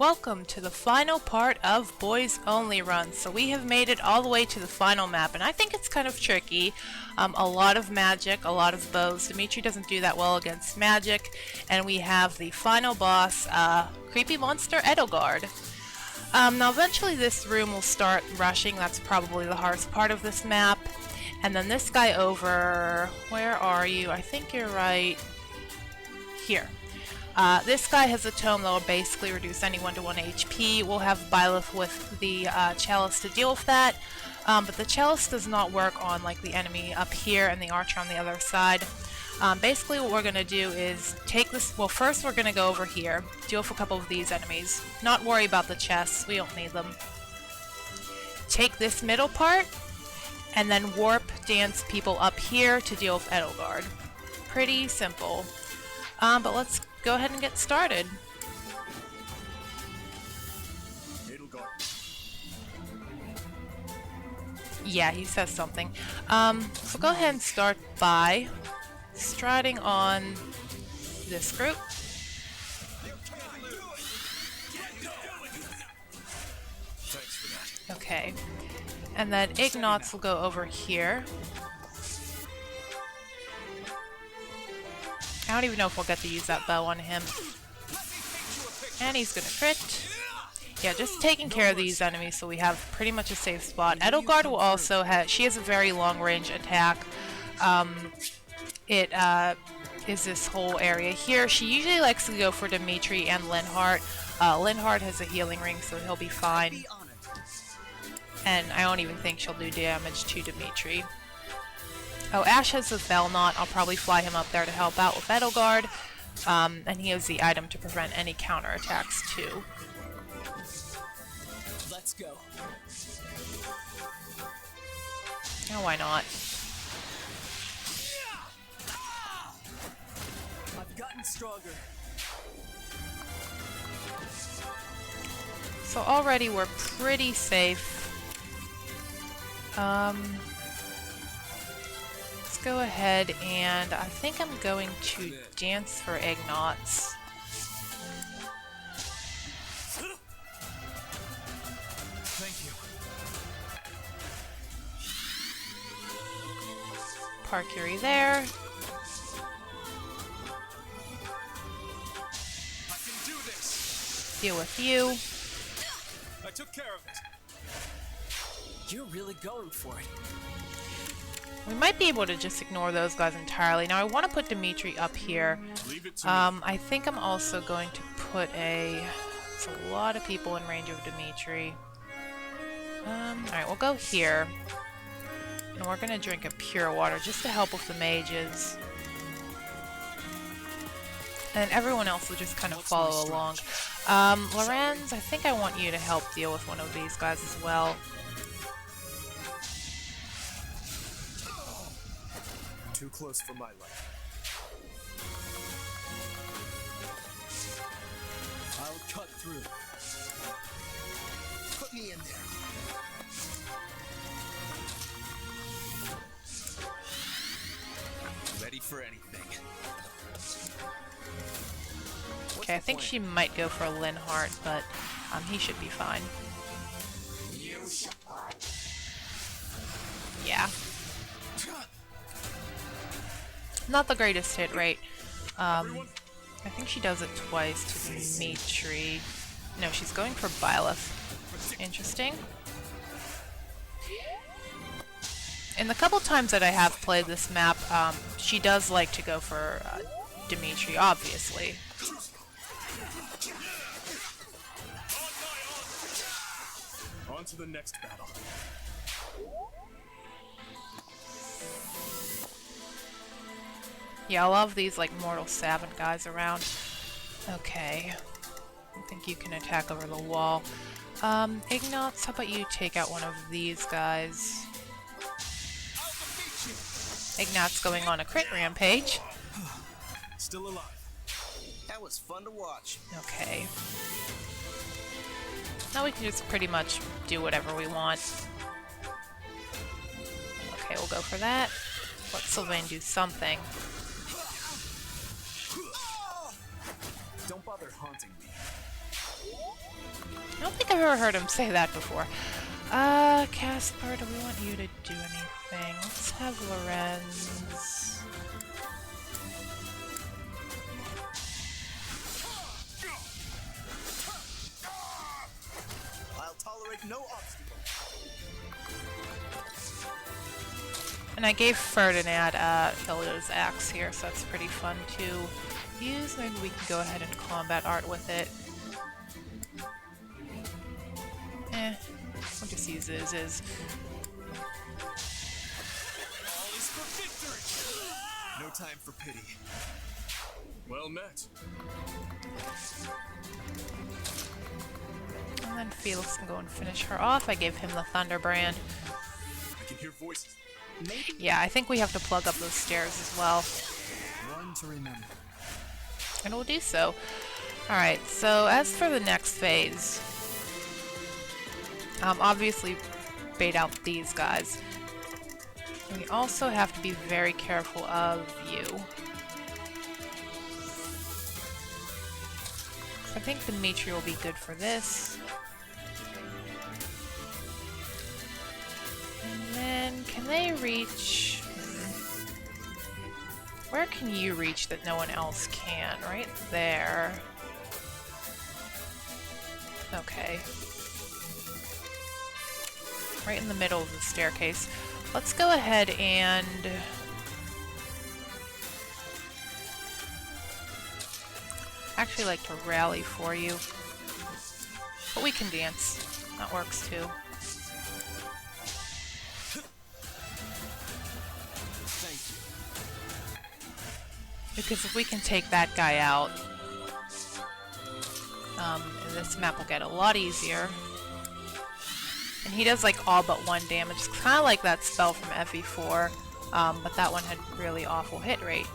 Welcome to the final part of Boys Only Run. So we have made it all the way to the final map, and I think it's kind of tricky. A lot of magic, a lot of bows. Dimitri doesn't do that well against magic, and we have the final boss, creepy monster Edelgard. Now eventually this room will start rushing. That's probably the hardest part of this map. And then this guy over, where are you? I think you're right here. This guy has a tome that will basically reduce anyone to 1 HP. We'll have Byleth with the chalice to deal with that, but the chalice does not work on like the enemy up here and the archer on the other side. Basically what we're going to do is take this, well first we're going to go over here, deal with a couple of these enemies, not worry about the chests, we don't need them. Take this middle part, and then warp dance people up here to deal with Edelgard. Pretty simple. But let's go ahead and get started. Yeah, he says something. So go ahead and start by striding on this group. Okay. And then Ignatz will go over here. I don't even know if we'll get to use that bow on him. And he's gonna crit. Yeah, just taking care of these enemies so we have pretty much a safe spot. Edelgard will also have, she has a very long range attack. It is this whole area here. She usually likes to go for Dimitri and Linhardt. Linhardt has a healing ring, so he'll be fine. And I don't even think she'll do damage to Dimitri. Oh, Ash has the Fell Knot. I'll probably fly him up there to help out with Edelgard. And he has the item to prevent any counterattacks too. Let's go. Oh, why not? I've gotten stronger. So already we're pretty safe. Let's go ahead and I think I'm going to dance for Ignatz. Thank you. Parcury there. I can do this. Deal with you. I took care of it. You're really going for it. We might be able to just ignore those guys entirely. Now I want to put Dimitri up here. Leave it to me. I think I'm also going to put a... There's a lot of people in range of Dimitri. Alright, we'll go here. And we're going to drink a pure water just to help with the mages. And everyone else will just kind of follow along. Lorenz, I think I want you to help deal with one of these guys as well. Too close for my life. I'll cut through. Put me in there. Ready for anything. Okay, I think she might go for Linhardt, but he should be fine. Yeah. Not the greatest hit rate. I think she does it twice to Dimitri. No, she's going for Byleth. Interesting. In the couple times that I have played this map, she does like to go for Dimitri, obviously. On to the next battle. Yeah, I love these like Mortal Savant guys around. Okay. I think you can attack over the wall. Ignatz, how about you take out one of these guys? Ignatz going on a crit rampage. Still alive. That was fun to watch. Okay. Now we can just pretty much do whatever we want. Okay, we'll go for that. Let Sylvain do something. Don't bother haunting me. I don't think I've ever heard him say that before. Caspar, do we want you to do anything? Let's have Lorenz. I'll tolerate no obstacle. And I gave Ferdinand Hilda's axe here, so that's pretty fun to use. Maybe we can go ahead and combat art with it. We'll just use it as is. All is for victory! No time for pity. Well met. And then Felix can go and finish her off. I gave him the Thunderbrand. I can hear voices. Maybe Yeah, I think we have to plug up those stairs as well. one to remember. And we'll do so. Alright, so as for the next phase, obviously bait out these guys. We also have to be very careful of you. I think Dimitri will be good for this. And then, can they reach... Where can you reach that no one else can? Right there. Okay. Right in the middle of the staircase. Let's go ahead and... actually like to rally for you. But we can dance. That works too. Thank you. Because if we can take that guy out, this map will get a lot easier. And he does like all but one damage. It's kind of like that spell from FE4, but that one had really awful hit rate.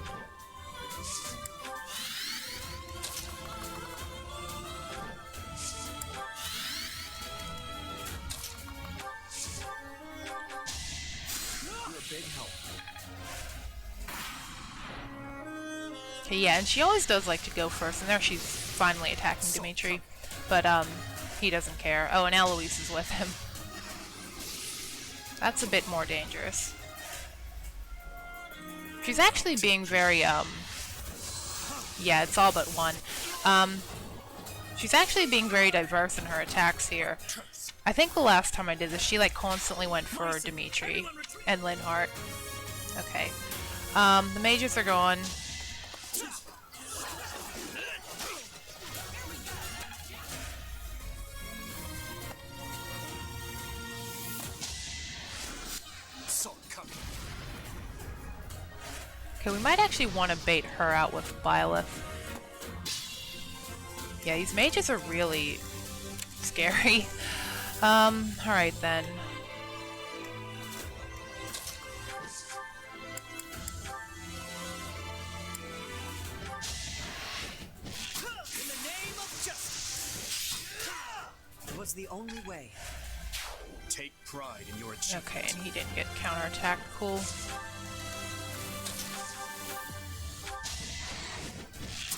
You're a big help. Okay, yeah, and she always does like to go first, and there she's finally attacking Dimitri. But, he doesn't care. Oh, and Eloise is with him. That's a bit more dangerous. She's actually being very, yeah, it's all but one. She's actually being very diverse in her attacks here. I think the last time I did this, she, like, constantly went for Dimitri and Linhardt. Okay. The mages are gone. Okay, we might actually want to bait her out with Byleth. Yeah, these mages are really scary. Alright then. In the name of justice. It was the only way. Take pride in your achievement. Okay, and he didn't get counterattacked. Cool.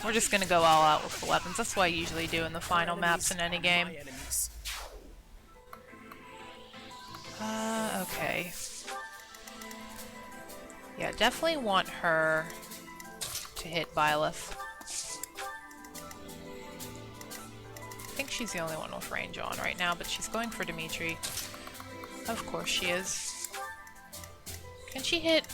We're just gonna go all out with the weapons. That's what I usually do in the final maps in any game. My enemies. Okay. Yeah, definitely want her to hit Byleth. I think she's the only one with range on right now, but she's going for Dimitri. Of course she is. Can she hit?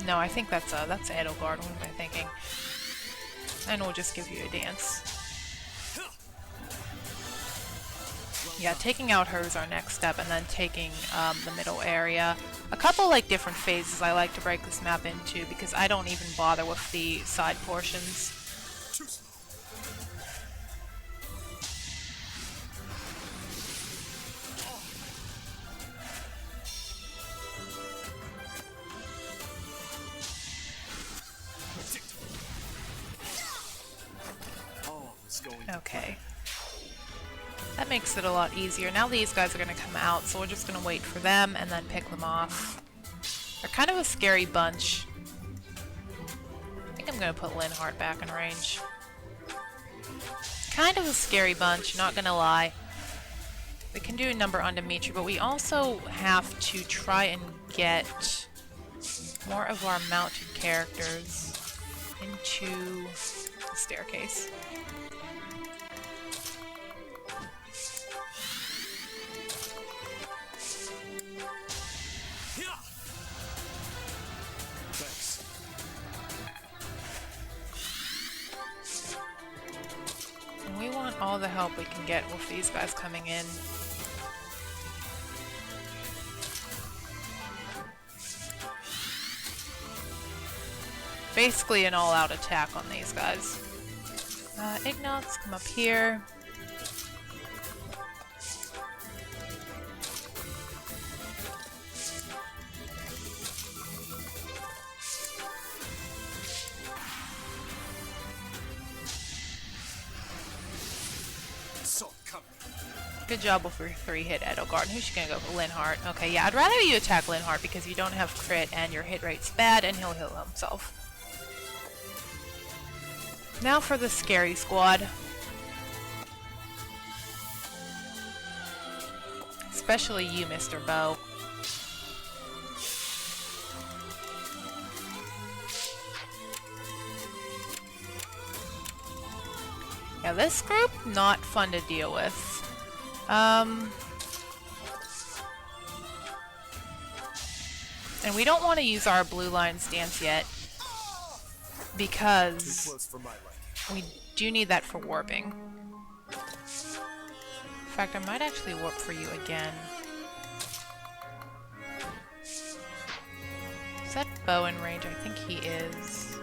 No, I think that's Edelgard. What am I thinking? And we'll just give you a dance. Yeah, taking out her is our next step, and then taking the middle area. A couple like different phases I like to break this map into because I don't even bother with the side portions. Okay. That makes it a lot easier. Now these guys are going to come out, so we're just going to wait for them and then pick them off. They're kind of a scary bunch. I think I'm gonna put Linhardt back in range. Kind of a scary bunch, not gonna lie. We can do a number on Dimitri, but we also have to try and get more of our mounted characters into the staircase. Thanks. And we want all the help we can get with these guys coming in. Basically an all-out attack on these guys. Ignots, come up here. Assault coming. Good job with your 3-hit Edelgard. Who's she gonna go for? Linhardt. Okay, yeah, I'd rather you attack Linhardt because you don't have crit and your hit rate's bad and he'll heal himself. Now for the scary squad. Especially you, Mr. Bow. Yeah, this group, not fun to deal with. And we don't want to use our blue line stance yet. Too Because close for my liking. we do need that for warping. In fact, I might actually warp for you again. Is that Bow in range? I think he is.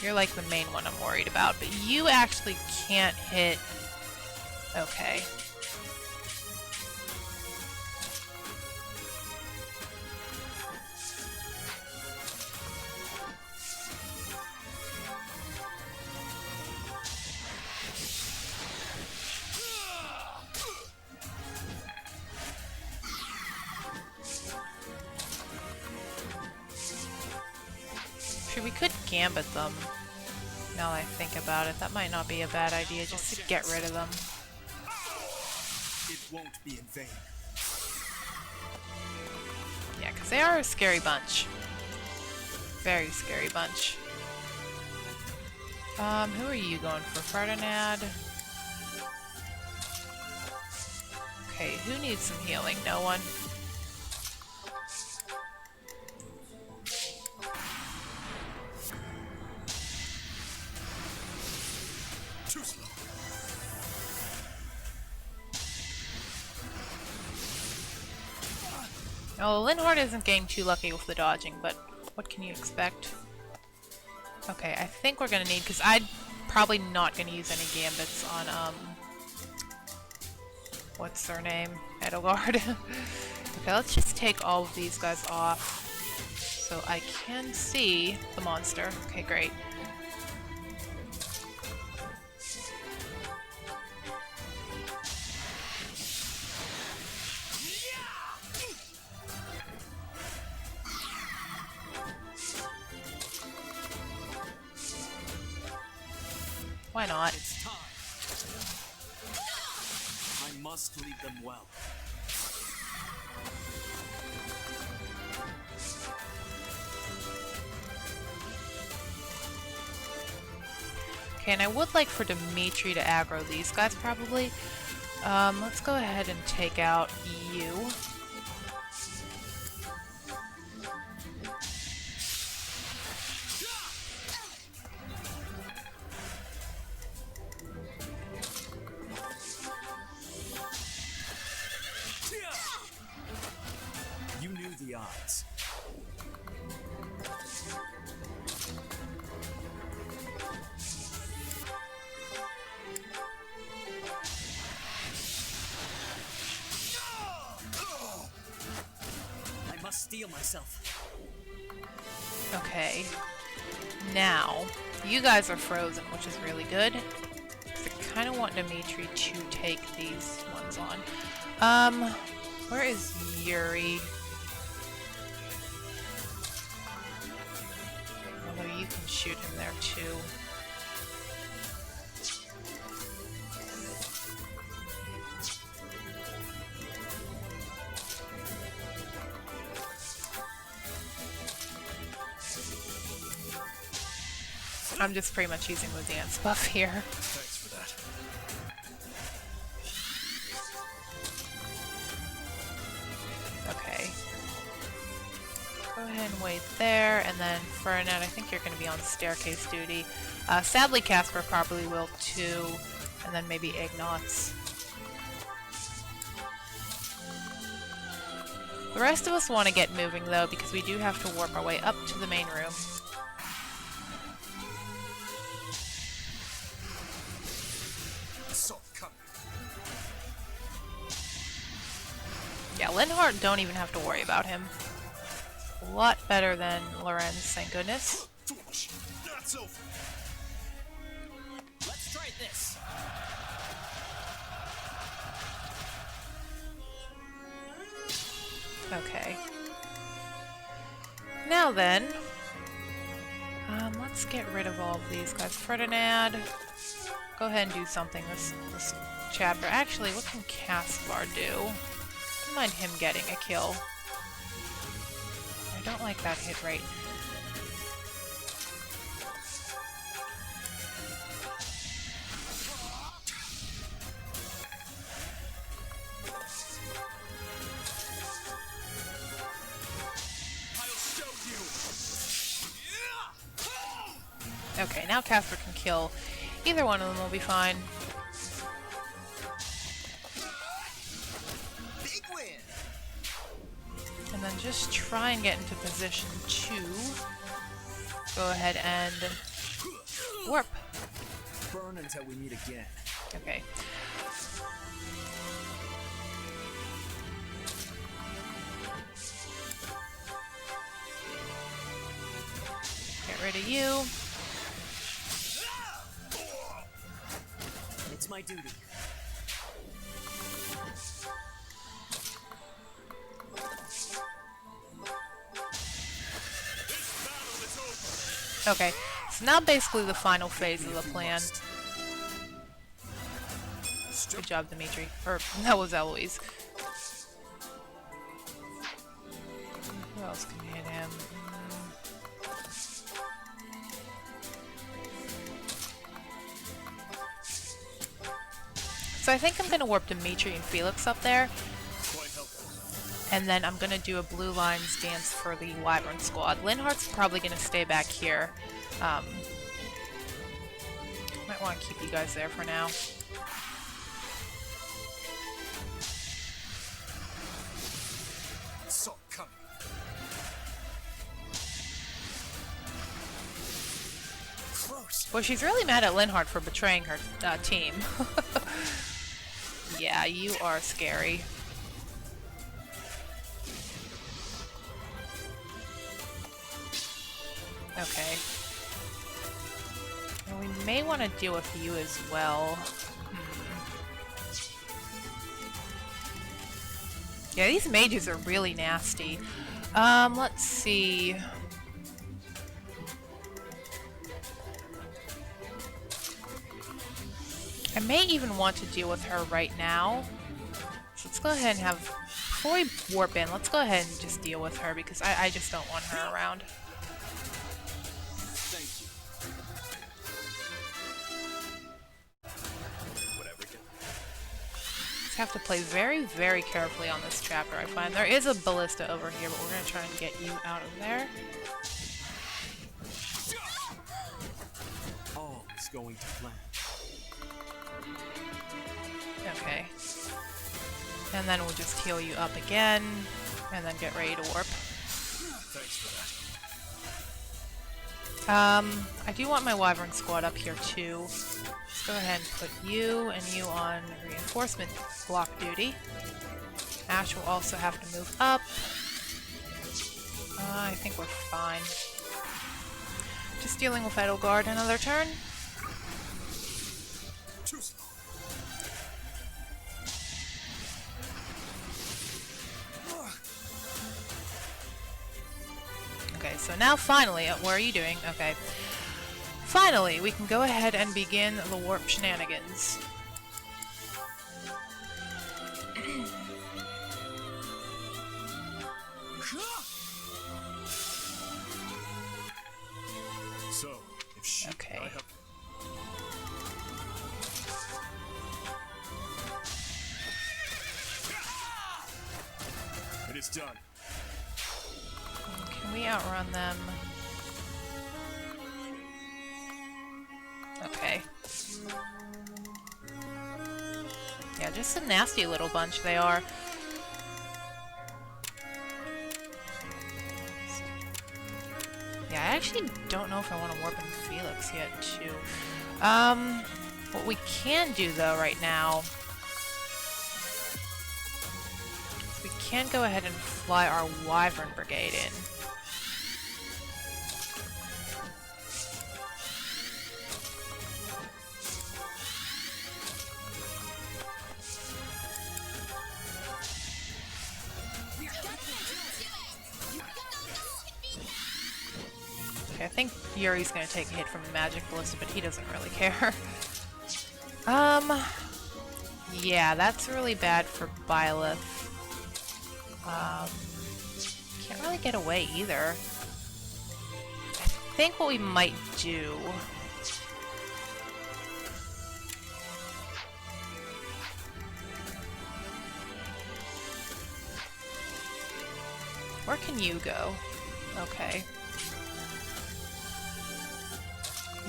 You're like the main one I'm worried about, but you actually can't hit. Okay. Sure, we could gambit them. Now that I think about it, that might not be a bad idea, just to get rid of them. It won't be in vain. Yeah, because they are a scary bunch. Very scary bunch. Who are you going for? Ferdinand? Okay, who needs some healing? No one? Too slow. Oh, Linhardt isn't getting too lucky with the dodging, but what can you expect? Okay, I think we're gonna need, because I'm probably not gonna use any gambits on, what's their name? Edelgard. Okay, let's just take all of these guys off so I can see the monster. Okay, great. Why not? It's time. I must lead them well. Okay, and I would like for Dimitri to aggro these guys, probably. Let's go ahead and take out you. You knew the odds. I must steel myself. Okay. Now, you guys are frozen, which is really good. I kind of want Dimitri to take these ones on. Where is Yuri? Although you can shoot him there too. I'm just pretty much using the dance buff here. Thanks for that. Okay. Go ahead and wait there, and then Ferdinand, I think you're going to be on staircase duty. Sadly, Casper probably will too, and then maybe Ignatz. The rest of us want to get moving though, because we do have to warp our way up to the main room. Yeah, Linhardt, don't even have to worry about him. A lot better than Lorenz, thank goodness. That's over. Let's try this. Okay. Now then, let's get rid of all of these guys. Ferdinand, go ahead and do something this chapter. Actually, what can Caspar do? I don't mind him getting a kill. I don't like that hit rate. Okay, now Casper can kill. Either one of them will be fine. Big win. And then just try and get into position to go ahead and warp. Burn until we meet again. Okay. Get rid of you. It's my duty. Okay, so now basically the final phase of the plan. Good job, Dimitri. Or, that was Eloise. Who else can hit him? So I think I'm going to warp Dimitri and Felix up there. And then I'm going to do a blue lines dance for the Wyvern squad. Linhardt's probably going to stay back here. Might want to keep you guys there for now. Assault coming. Close. Well, she's really mad at Linhardt for betraying her team. Yeah, you are scary. Okay. And we may want to deal with you as well. Yeah, these mages are really nasty. Let's see. I may even want to deal with her right now. So let's go ahead and have... Before we warp in, let's go ahead and just deal with her because I just don't want her around. Thank you. Whatever. Just have to play very, very carefully on this chapter, I find. There is a ballista over here, but we're going to try and get you out of there. All is going to plan. Okay. And then we'll just heal you up again, and then get ready to warp. Thanks for that. I do want my Wyvern squad up here too. Let's go ahead and put you and you on reinforcement block duty. Ash will also have to move up. I think we're fine. Just dealing with Idle Guard another turn. Too slow. Okay, so now finally, what are you doing? Okay. Finally, we can go ahead and begin the warp shenanigans. So, if she Okay. I have it is done. Can we outrun them? Okay. Yeah, just a nasty little bunch they are. Yeah, I actually don't know if I want to warp in Felix yet, too. What we can do, though, right now, is we can go ahead and fly our Wyvern Brigade in. Okay, I think Yuri's gonna take a hit from the Magic Ballista, but he doesn't really care. Yeah, that's really bad for Byleth. Can't really get away either. I think what we might do... Where can you go? Okay.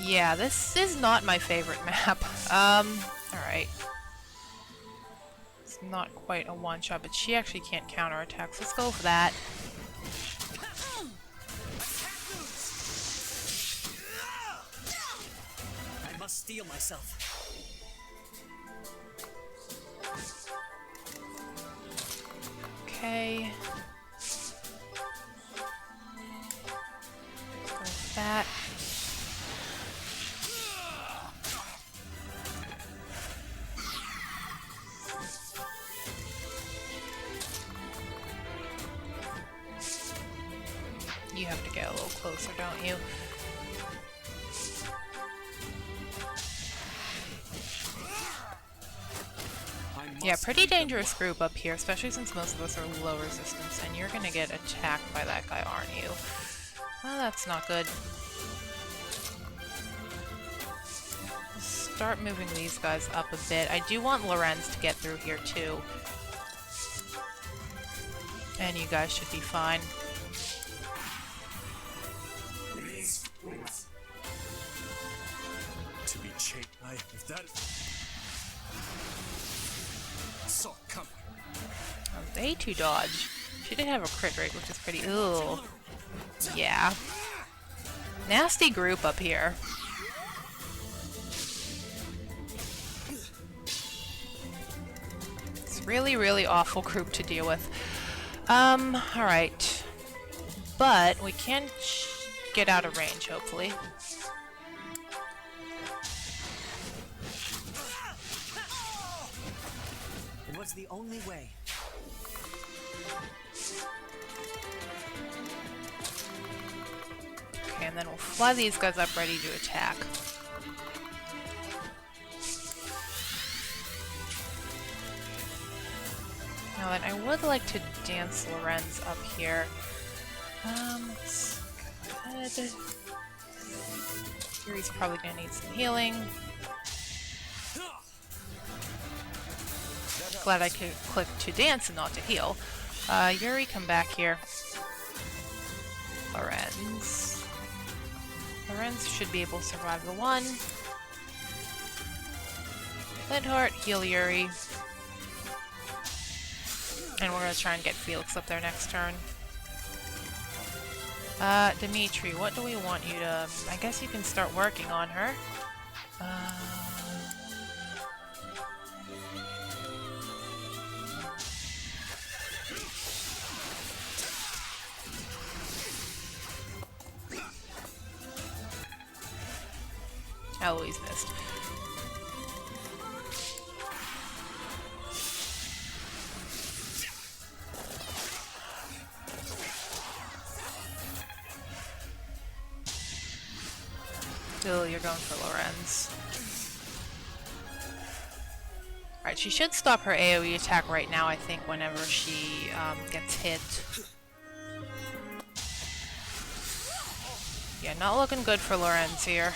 Yeah, this is not my favorite map. Alright. It's not quite a one-shot, but she actually can't counterattack, so let's go for that. I must steel myself. Okay. Let's go with that. You have to get a little closer, don't you? Yeah, pretty dangerous group up here, especially since most of us are low resistance, and you're gonna get attacked by that guy, aren't you? Well, that's not good. Start moving these guys up a bit. I do want Lorenz to get through here, too. And you guys should be fine. To be chased by if that saw coming. Oh, A2 dodge. She did have a crit rate, which is pretty... Ugh. Yeah. Nasty group up here. It's really, really awful group to deal with. Alright. But we can get out of range, hopefully. It was the only way. Okay, and then we'll fly these guys up ready to attack. Now then, I would like to dance Lorenz up here. Let's go ahead. Yuri's probably gonna need some healing. Glad I could click to dance and not to heal. Yuri, come back here. Lorenz. Lorenz should be able to survive the one. Lidhart, heal Yuri. And we're gonna try and get Felix up there next turn. Dimitri, what do we want you to... I guess you can start working on her. Eloise missed. Still, you're going for Lorenz. Alright, she should stop her AoE attack right now, I think, whenever she gets hit. Yeah, not looking good for Lorenz here.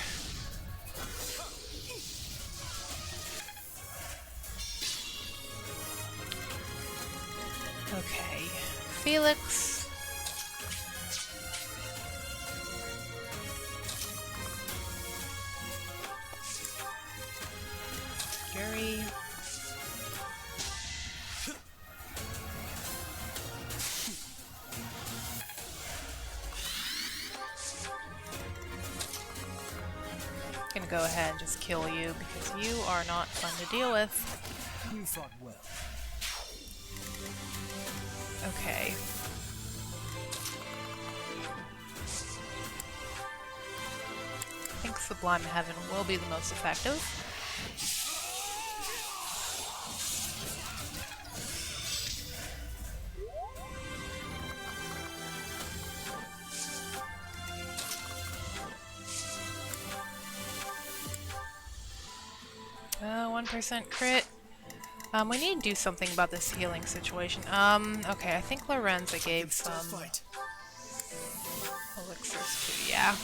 Okay, Felix. Gary. Gonna go ahead and just kill you because you are not fun to deal with. You fought well. Okay. I think Sublime Heaven will be the most effective. Uh, 1% crit. We need to do something about this healing situation. Okay, I think Lorenza gave some elixirs too, yeah.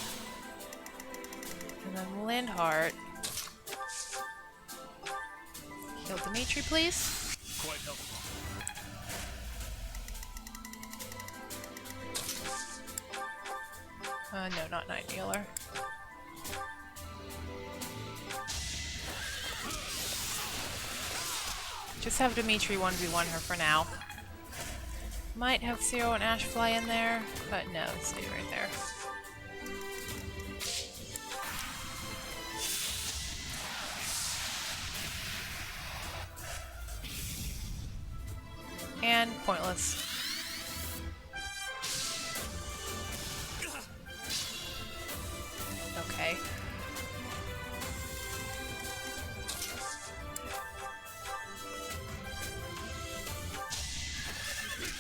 And then Lindhart. Heal Dimitri, please. Quite helpful. No, not Nightingale. Just have Dimitri 1v1 her for now. Might have Zero and Ash fly in there, but no, stay right there. And pointless. Okay.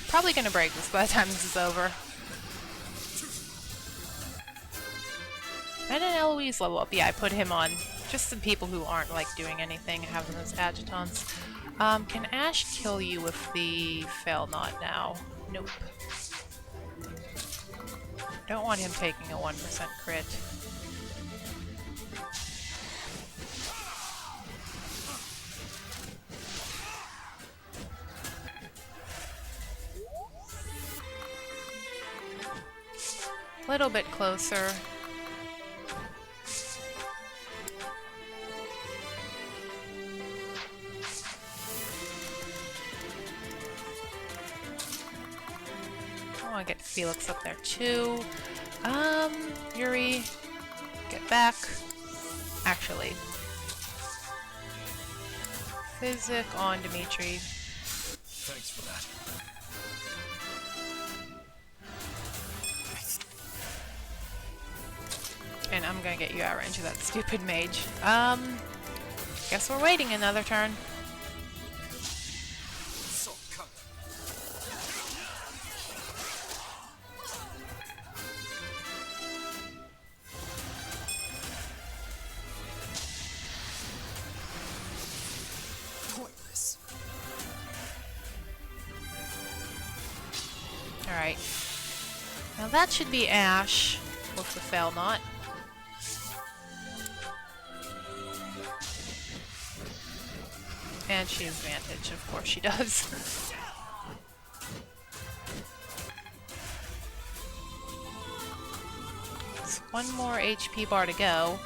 Probably gonna break this by the time this is over. And an Eloise level up. Yeah, I put him on just some people who aren't like doing anything, having those adjutants. Can Ash kill you with the fail not now? Nope. Don't want him taking a 1% crit. Little bit closer. I want to get Felix up there too. Yuri, get back. Actually, Physic on Dimitri. Thanks for that. And I'm gonna get you out range of that stupid mage. Guess we're waiting another turn. So come. Pointless. Alright. Now that should be Ash with the fail not. And she has advantage, of course she does. It's one more HP bar to go.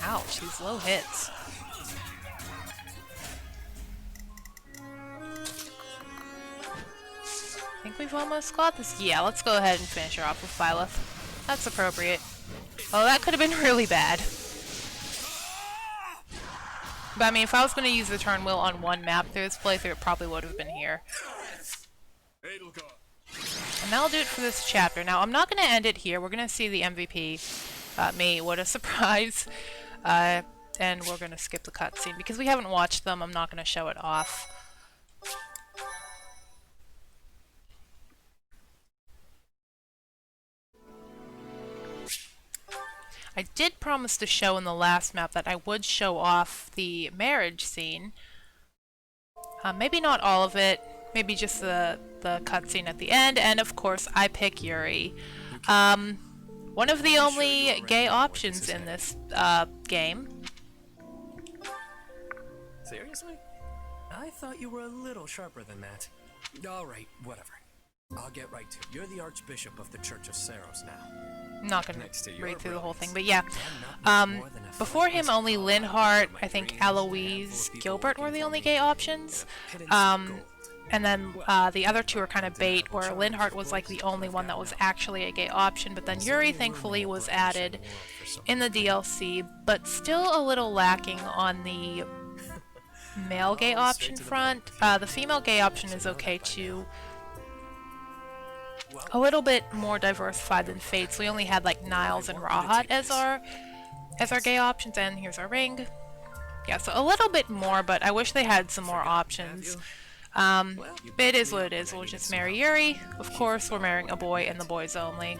Ouch, these low hits. I think we've almost got this. Yeah, let's go ahead and finish her off with Byleth. That's appropriate. Oh, that could have been really bad. But I mean, if I was going to use the turn wheel on one map through this playthrough, it probably would have been here. And that'll do it for this chapter. Now, I'm not going to end it here. We're going to see the MVP. Me, what a surprise. And we're going to skip the cutscene. Because we haven't watched them, I'm not going to show it off. I did promise to show in the last map that I would show off the marriage scene. Maybe not all of it. Maybe just the cutscene at the end, and of course I pick Yuri. One of the only gay options in this game. Seriously? I thought you were a little sharper than that. Alright, whatever. I'll get right to it. You're the Archbishop of the Church of Saros now. I'm not gonna read through the whole thing, but yeah. Before him, only Linhart, I think Eloise, Gilbert were the only gay options. And then the other two are kind of bait, where Linhart was like the only one that was actually a gay option, but then Yuri thankfully was added in the DLC, but still a little lacking on the male gay option front. The female gay option is okay too. A little bit more diversified than Fates. We only had like Niles and Rahat as our gay options, and here's our ring. Yeah, so a little bit more, but I wish they had some more options. It is what it is. We'll just marry Yuri. Of course, we're marrying a boy and the boys only.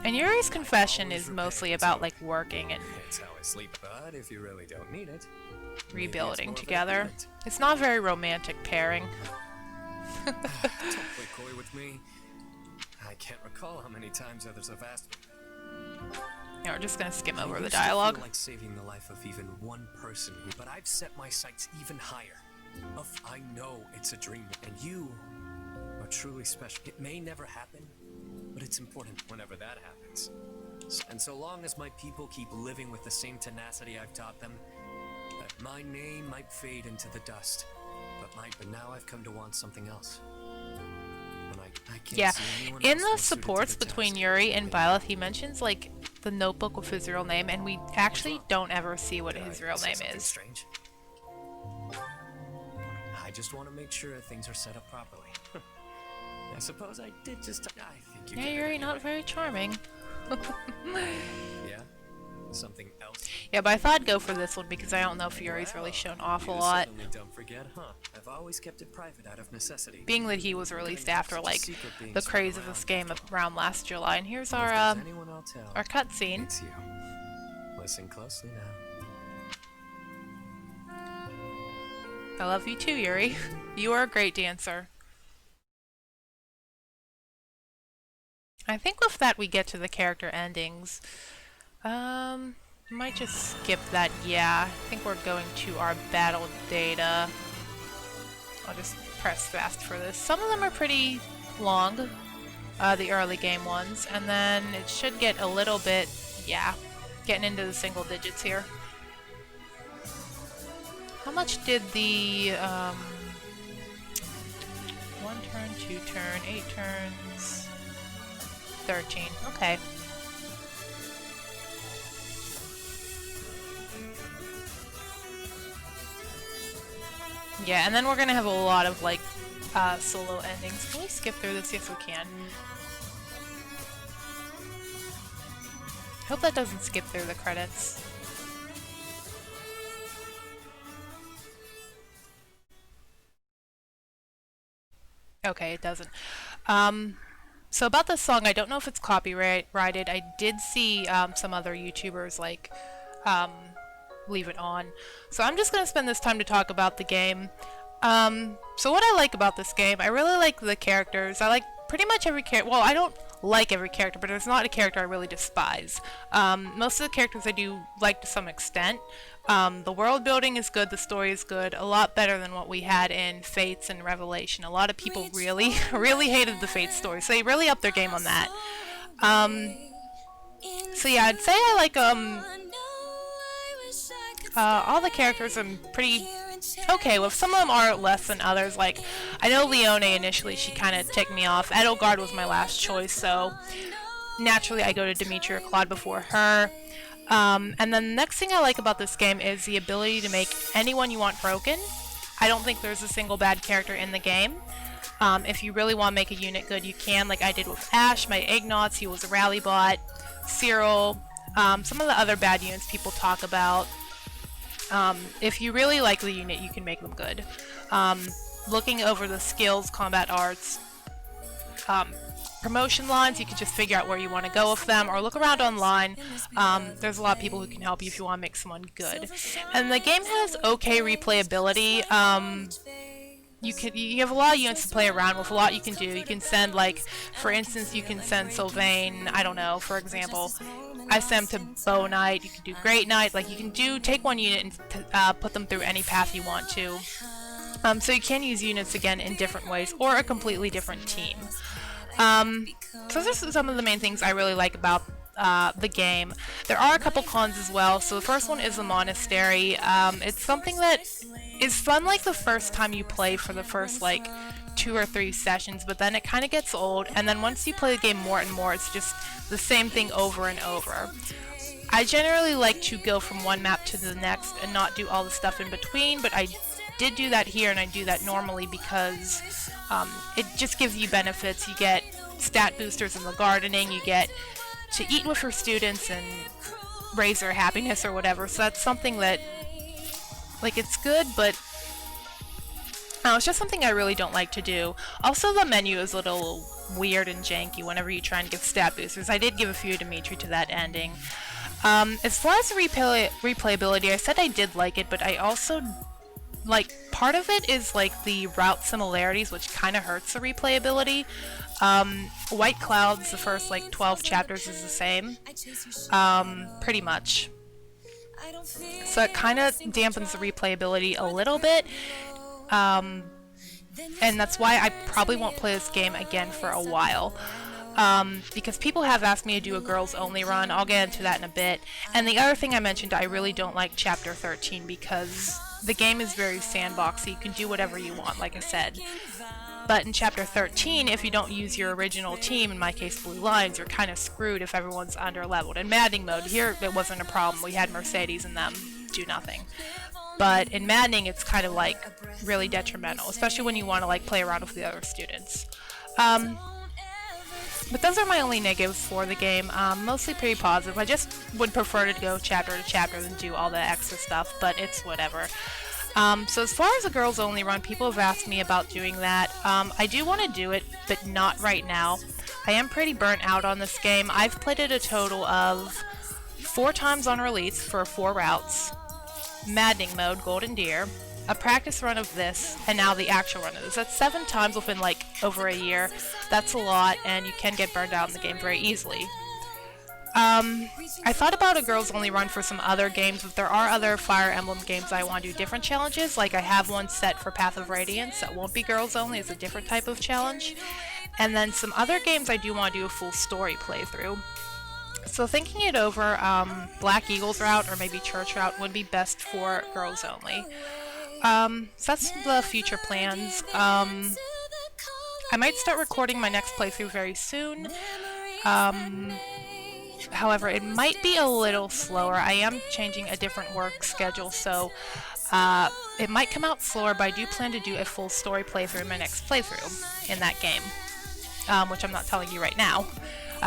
And Yuri's confession is mostly about like working and rebuilding together. It's not a very romantic pairing. Don't play coy with me. I can't recall how many times others have asked me. Yeah, we're just gonna skim over the dialogue. Like saving the life of even one person, but I've set my sights even higher. I know it's a dream, and you are truly special. It may never happen, but it's important whenever that happens. And so long as my people keep living with the same tenacity I've taught them, that my name might fade into the dust. But now I've come to want something else. I can't yeah, see anyone in else the supports between Yuri and Byleth, he mentions like the notebook with his real name, and we actually don't ever see what his real name is. Strange? I just want to make sure things are set up properly. I suppose I did just. I think you. Yeah, Yuri, not very charming. Yeah. Something else. Yeah, but I thought I'd go for this one because I don't know if Yuri's really shown off a lot. Don't forget, huh? I've always kept it private out of necessity. Being that he was released after like the craze of this game around last July. And here's our cutscene. It's you. Listen closely now. I love you too, Yuri. You are a great dancer. I think with that we get to the character endings. Might just skip that. Yeah, I think we're going to our battle data. I'll just press fast for this. Some of them are pretty long, the early game ones, and then it should get a little bit, yeah, getting into the single digits here. How much did the, 1 turn, 2 turn, 8 turns, 13, okay. Yeah, and then we're gonna have a lot of like solo endings. Can we skip through this? Yes, we can. Hope that doesn't skip through the credits. Okay, it doesn't. So about this song, I don't know if it's copyrighted. I did see some other YouTubers like leave it on. So I'm just going to spend this time to talk about the game. So what I like about this game, I really like the characters. I like pretty much every character. Well, I don't like every character, but there's not a character I really despise. Most of the characters I do like to some extent. The world building is good, the story is good, a lot better than what we had in Fates and Revelation. A lot of people really, really hated the Fates story, so they really upped their game on that. So yeah, I'd say I like, all the characters I'm pretty okay with. Some of them are less than others. Like, I know Leone initially, she kind of ticked me off. Edelgard was my last choice, so naturally I go to Dimitri or Claude before her. And then the next thing I like about this game is the ability to make anyone you want broken. I don't think there's a single bad character in the game. If you really want to make a unit good, you can, like I did with Ash, my Ignatz, he was a rally bot, Cyril, some of the other bad units people talk about. If you really like the unit, you can make them good. Looking over the skills, combat arts, promotion lines, you can just figure out where you want to go with them, or look around online. There's a lot of people who can help you if you want to make someone good. And the game has okay replayability. You have a lot of units to play around with, a lot you can do. You can send, like, for instance, you can send Sylvain, I don't know, for example, I sent him to Bow Knight, you can do Great Knight, like, you can take one unit and put them through any path you want to. So you can use units, again, in different ways, or a completely different team. So this is some of the main things I really like about the game. There are a couple cons as well. So the first one is the monastery. It's something that is fun like the first time you play for the first like 2 or 3 sessions, but then it kind of gets old, and then once you play the game more and more, it's just the same thing over and over. I generally like to go from one map to the next and not do all the stuff in between, but I did do that here, and I do that normally because it just gives you benefits. You get stat boosters in the gardening, you get to eat with your students and raise their happiness or whatever, so that's something that, like, it's good, but it's just something I really don't like to do. Also, the menu is a little weird and janky whenever you try and give stat boosters. I did give a few to Dimitri to that ending. As far as the replayability, I said I did like it, but I also, like, part of it is, like, the route similarities, which kind of hurts the replayability. White Clouds, the first, like, 12 chapters is the same, pretty much. So it kind of dampens the replayability a little bit, and that's why I probably won't play this game again for a while. Because people have asked me to do a girls only run. I'll get into that in a bit. And the other thing I mentioned, I really don't like Chapter 13 because the game is very sandboxy. You can do whatever you want, like I said. But in Chapter 13, if you don't use your original team, in my case Blue Lions, you're kind of screwed if everyone's under-leveled. In Maddening mode, here it wasn't a problem. We had Mercedes and them do nothing. But in Maddening, it's kind of like really detrimental, especially when you want to like play around with the other students. But those are my only negatives for the game, mostly pretty positive. I just would prefer to go chapter to chapter than do all the extra stuff, but it's whatever. So as far as a girls only run, people have asked me about doing that. I do want to do it, but not right now. I am pretty burnt out on this game. I've played it a total of 4 times on release for 4 routes, Maddening mode, Golden Deer, a practice run of this, and now the actual run of this. That's 7 times within like over a year. That's a lot, and you can get burned out in the game very easily. I thought about a girls only run for some other games, but there are other Fire Emblem games I want to do different challenges. Like I have one set for Path of Radiance that won't be girls only, it's a different type of challenge. And then some other games I do want to do a full story playthrough. So thinking it over, Black Eagle's route or maybe Church route would be best for girls only. So that's the future plans. I might start recording my next playthrough very soon. However, it might be a little slower. I am changing a different work schedule, so it might come out slower, but I do plan to do a full story playthrough in my next playthrough in that game, which I'm not telling you right now.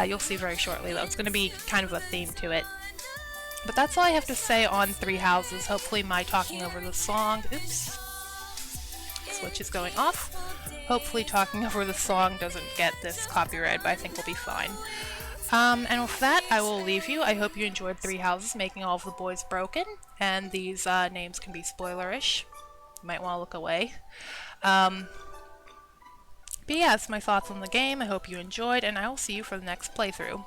You'll see very shortly, though. It's going to be kind of a theme to it. But that's all I have to say on Three Houses. Hopefully my talking over the song... Oops. Switch is going off. Hopefully talking over the song doesn't get this copyright, but I think we'll be fine. And with that, I will leave you. I hope you enjoyed Three Houses, Making All of the Boys Broken, and these names can be spoilerish. You might want to look away. But yeah, that's my thoughts on the game. I hope you enjoyed, and I will see you for the next playthrough.